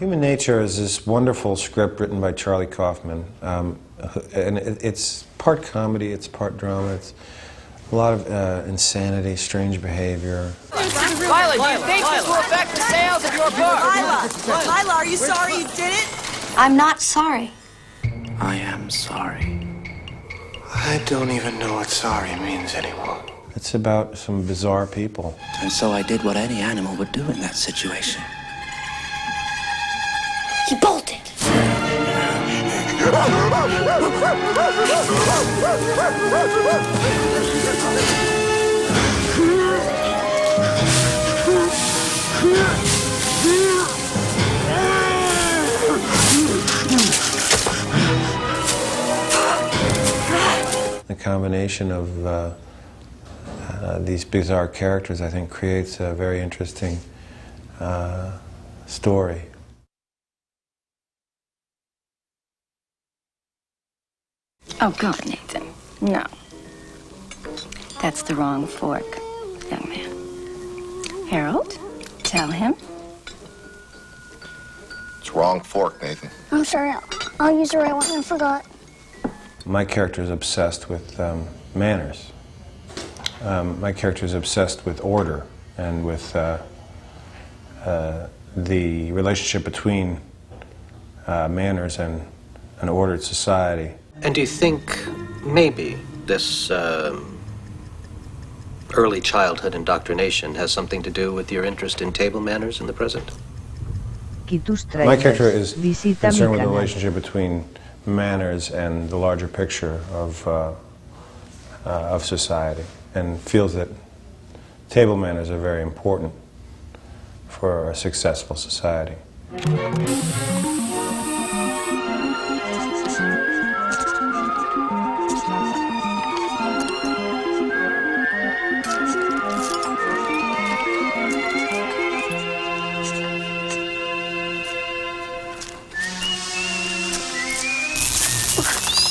Human Nature is this wonderful script written by Charlie Kaufman, and it's part comedy, it's part drama, it's a lot of insanity, strange behavior. Lila, do you think this will affect the sales of your book? Lila, are you sorry you did it? I'm not sorry. I am sorry. I don't even know what sorry means anymore. It's about some bizarre people. And so I did what any animal would do in that situation. He bolted. The combination of these bizarre characters, I think, creates a very interesting story. Oh, God, Nathan. No. That's the wrong fork, young man. Harold, tell him. It's wrong fork, Nathan. I'm sorry. I'll use the right one. I forgot. My character is obsessed with manners. My character is obsessed with order and with the relationship between manners and an ordered society. And do you think maybe this early childhood indoctrination has something to do with your interest in table manners in the present? My character is concerned with the relationship between manners and the larger picture of society, and feels that table manners are very important for a successful society.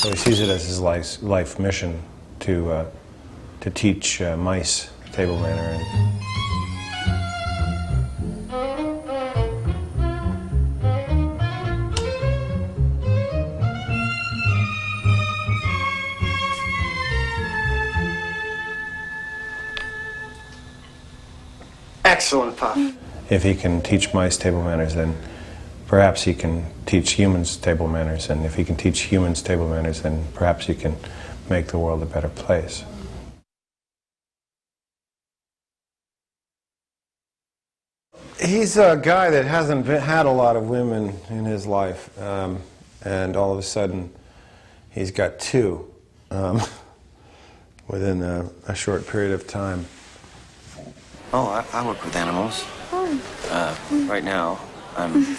So he sees it as his life mission to teach mice table manners. Excellent, Pop. If he can teach mice table manners, then perhaps he can teach humans table manners, and if he can teach humans table manners, then perhaps he can make the world a better place. He's a guy that hasn't had a lot of women in his life, and all of a sudden he's got two within a short period of time. Oh, I work with animals. Right now, I'm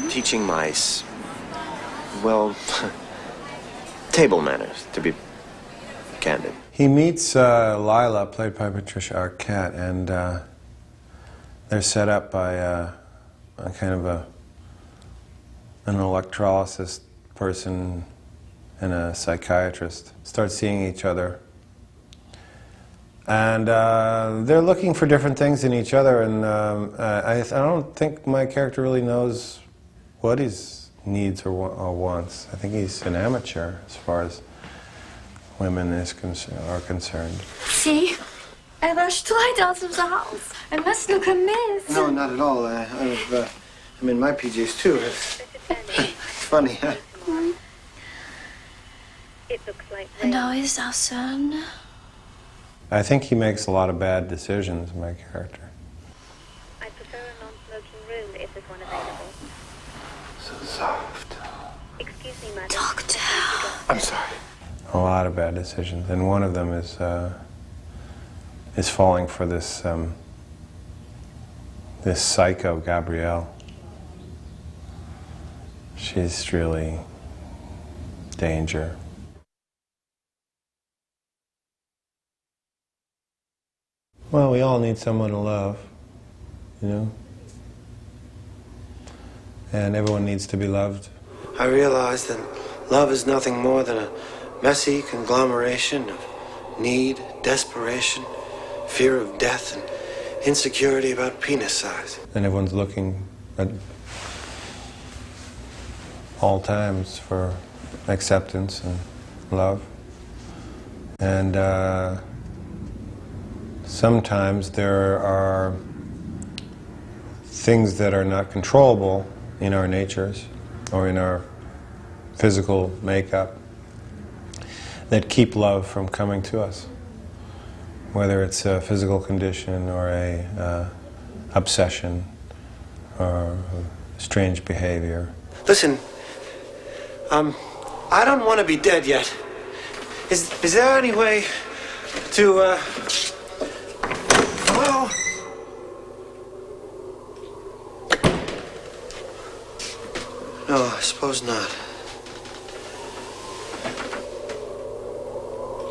teaching mice, well, table manners, to be candid. He meets Lila, played by Patricia Arquette, and they're set up by a kind of an electrolysis person and a psychiatrist. Start seeing each other. And they're looking for different things in each other, and I don't think my character really knows what he needs or wants. I think he's an amateur as far as women are concerned. See? Er war Streit aus dem Haus. Must look a mess. No, not at all. I'm in my PJs too. It's funny, huh? And how is our son? I think he makes a lot of bad decisions, my character. I prefer a non-smoking room if there's one available. So soft. Excuse me, madam. Doctor. I'm sorry. A lot of bad decisions, and one of them is falling for this this psycho Gabrielle. She's really danger. Well, we all need someone to love, you know? And everyone needs to be loved. I realize that love is nothing more than a messy conglomeration of need, desperation, fear of death, and insecurity about penis size. And everyone's looking at all times for acceptance and love. And sometimes there are things that are not controllable in our natures or in our physical makeup that keep love from coming to us, whether it's a physical condition or a obsession or strange behavior. Listen, I don't want to be dead yet. Is there any way to, Hello? No, I suppose not.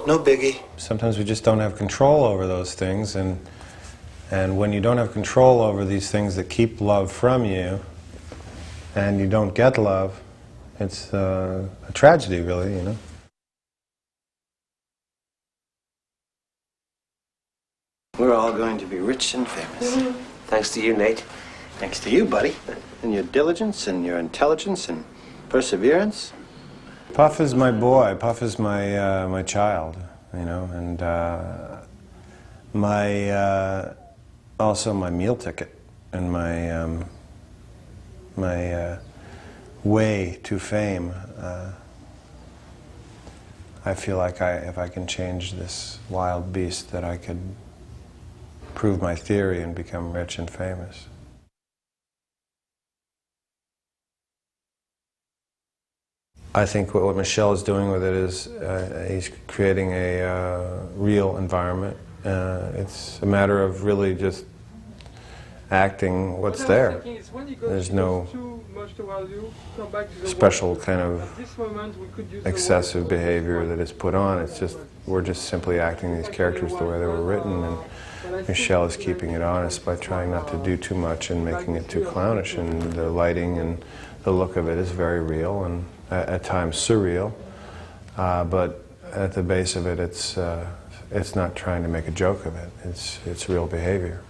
No biggie. Sometimes we just don't have control over those things, and when you don't have control over these things that keep love from you, and you don't get love, it's a tragedy, really, you know. We're all going to be rich and famous. Thanks to you, Nate. Thanks to you, buddy. And your diligence and your intelligence and perseverance. Puff is my boy. Puff is my my child, you know, and my also my meal ticket and my my way to fame. I feel like if I can change this wild beast, that I could prove my theory and become rich and famous. I think what Michel is doing with it is he's creating a real environment. It's a matter of really just acting what's there. There's no special kind of excessive behavior that is put on. It's just, we're just simply acting these characters the way they were written, and Michel is keeping it honest by trying not to do too much and making it too clownish, and the lighting and the look of it is very real and at times surreal, but at the base of it, it's not trying to make a joke of it. It's real behavior.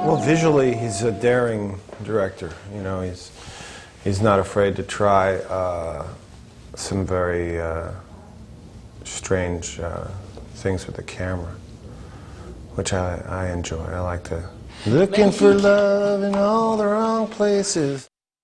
Well, visually, he's a daring director. You know, he's not afraid to try some very strange things with the camera, which I enjoy. I like to looking for love in all the wrong places.